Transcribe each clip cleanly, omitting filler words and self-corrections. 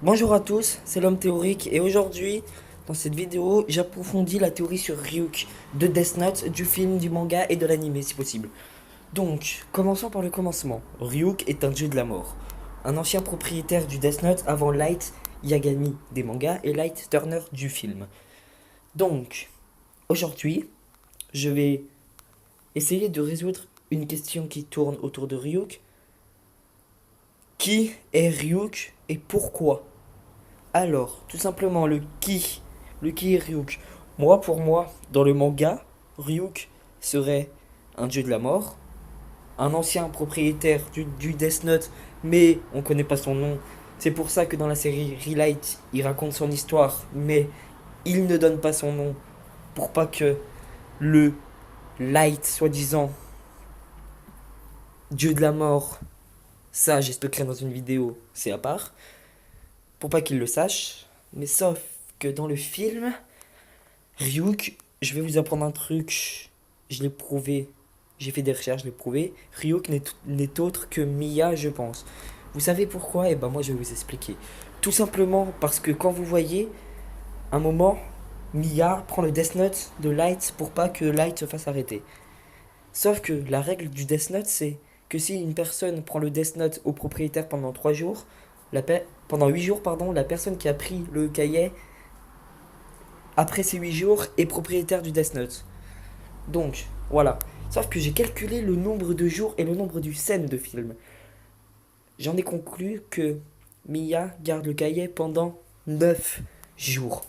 Bonjour à tous, c'est l'homme théorique et aujourd'hui, dans cette vidéo, j'approfondis la théorie sur Ryuk de Death Note, du film, du manga et de l'anime si possible. Donc, commençons par le commencement. Ryuk est un dieu de la mort. Un ancien propriétaire du Death Note avant Light Yagami des mangas et Light Turner du film. Donc, aujourd'hui, je vais essayer de résoudre une question qui tourne autour de Ryuk. Qui est Ryuk et pourquoi? Alors, tout simplement, le qui est Ryuk. Pour moi, dans le manga, Ryuk serait un dieu de la mort, un ancien propriétaire du Death Note, mais on connaît pas son nom. C'est pour ça que dans la série Relight, il raconte son histoire, mais il ne donne pas son nom pour pas que le Light, soi-disant dieu de la mort, ça j'expliquerai dans une vidéo, c'est à part, pour pas qu'il le sache. Mais sauf que dans le film, Ryuk, je vais vous apprendre un truc, je l'ai prouvé, j'ai fait des recherches, je l'ai prouvé. Ryuk n'est autre que Miya, je pense. Vous savez pourquoi? Eh ben moi je vais vous expliquer. Tout simplement parce que quand vous voyez, un moment, Miya prend le Death Note de Light pour pas que Light se fasse arrêter. Sauf que la règle du Death Note, c'est que si une personne prend le Death Note au propriétaire pendant 3 jours, pendant 8 jours, pardon, la personne qui a pris le cahier après ces 8 jours est propriétaire du Death Note. Donc, voilà. Sauf que j'ai calculé le nombre de jours et le nombre de scènes de film. J'en ai conclu que Miya garde le cahier pendant 9 jours.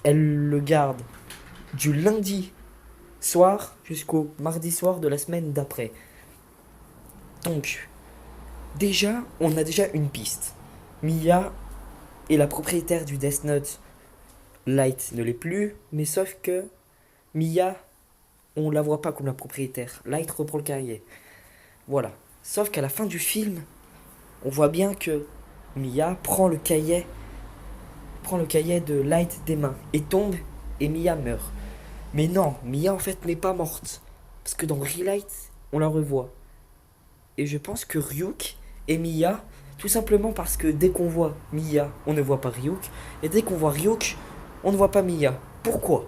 Elle le garde du lundi soir jusqu'au mardi soir de la semaine d'après. Donc, on a déjà une piste. Miya est la propriétaire du Death Note. Light ne l'est plus, mais sauf que Miya, on la voit pas comme la propriétaire. Light reprend le cahier. Voilà. Sauf qu'à la fin du film, on voit bien que Miya prend le cahier de Light des mains et tombe et Miya meurt. Mais non, Miya en fait n'est pas morte. Parce que dans Relight, on la revoit. Et je pense que Ryuk et Miya, tout simplement parce que dès qu'on voit Miya, on ne voit pas Ryuk. Et dès qu'on voit Ryuk, on ne voit pas Miya. Pourquoi?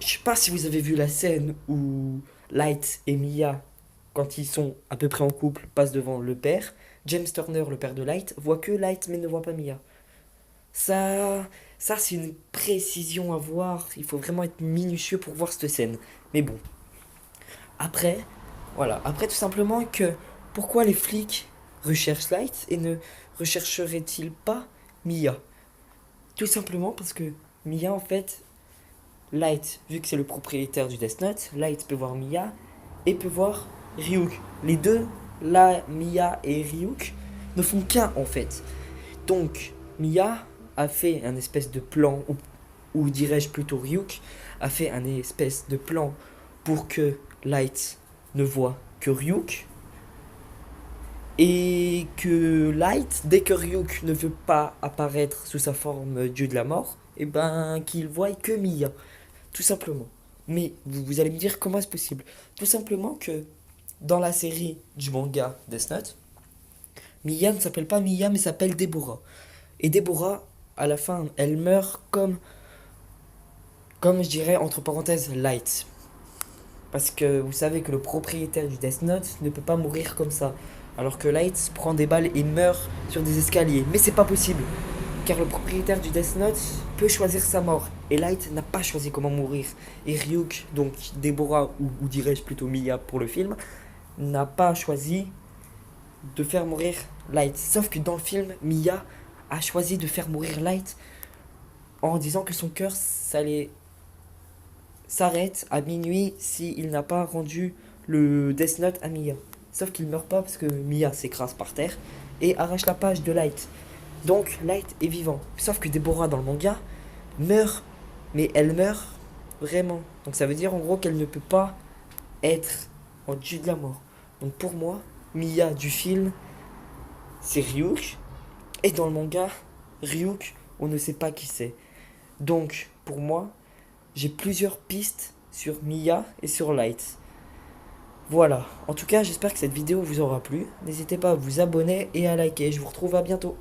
Je sais pas si vous avez vu la scène où Light et Miya, quand ils sont à peu près en couple, passent devant le père. James Turner, le père de Light, voit que Light mais ne voit pas Miya. Ça c'est une précision à voir. Il faut vraiment être minutieux pour voir cette scène. Mais bon. Après, voilà. Après, tout simplement que pourquoi les flics recherchent Light et ne rechercheraient-ils pas Miya? Tout simplement parce que Miya, en fait, Light, vu que c'est le propriétaire du Death Note, Light peut voir Miya et peut voir Ryuk. Les deux, là, Miya et Ryuk, ne font qu'un en fait. Donc, Miya a fait un espèce de plan, ou dirais-je plutôt Ryuk, a fait un espèce de plan pour que Light ne voit que Ryuk. Et que Light, dès que Ryuk ne veut pas apparaître sous sa forme dieu de la mort, et ben qu'il voit que Miya. Tout simplement. Mais vous allez me dire comment est-ce possible? Tout simplement que dans la série du manga Death Note, Miya ne s'appelle pas Miya mais s'appelle Deborah. Et Deborah, à la fin, elle meurt comme je dirais entre parenthèses Light. Parce que vous savez que le propriétaire du Death Note ne peut pas mourir comme ça. Alors que Light prend des balles et meurt sur des escaliers. Mais c'est pas possible. Car le propriétaire du Death Note peut choisir sa mort. Et Light n'a pas choisi comment mourir. Et Ryuk, donc Deborah, ou dirais-je plutôt Miya pour le film, n'a pas choisi de faire mourir Light. Sauf que dans le film, Miya a choisi de faire mourir Light en disant que son cœur s'arrête à minuit s'il n'a pas rendu le Death Note à Miya. Sauf qu'il meurt pas parce que Miya s'écrase par terre et arrache la page de Light. Donc Light est vivant. Sauf que Deborah dans le manga meurt, mais elle meurt vraiment. Donc ça veut dire en gros qu'elle ne peut pas être en dieu de la mort. Donc pour moi, Miya du film, c'est Ryuk. Et dans le manga, Ryuk, on ne sait pas qui c'est. Donc pour moi, j'ai plusieurs pistes sur Miya et sur Light. Voilà, en tout cas j'espère que cette vidéo vous aura plu. N'hésitez pas à vous abonner et à liker. Je vous retrouve à bientôt.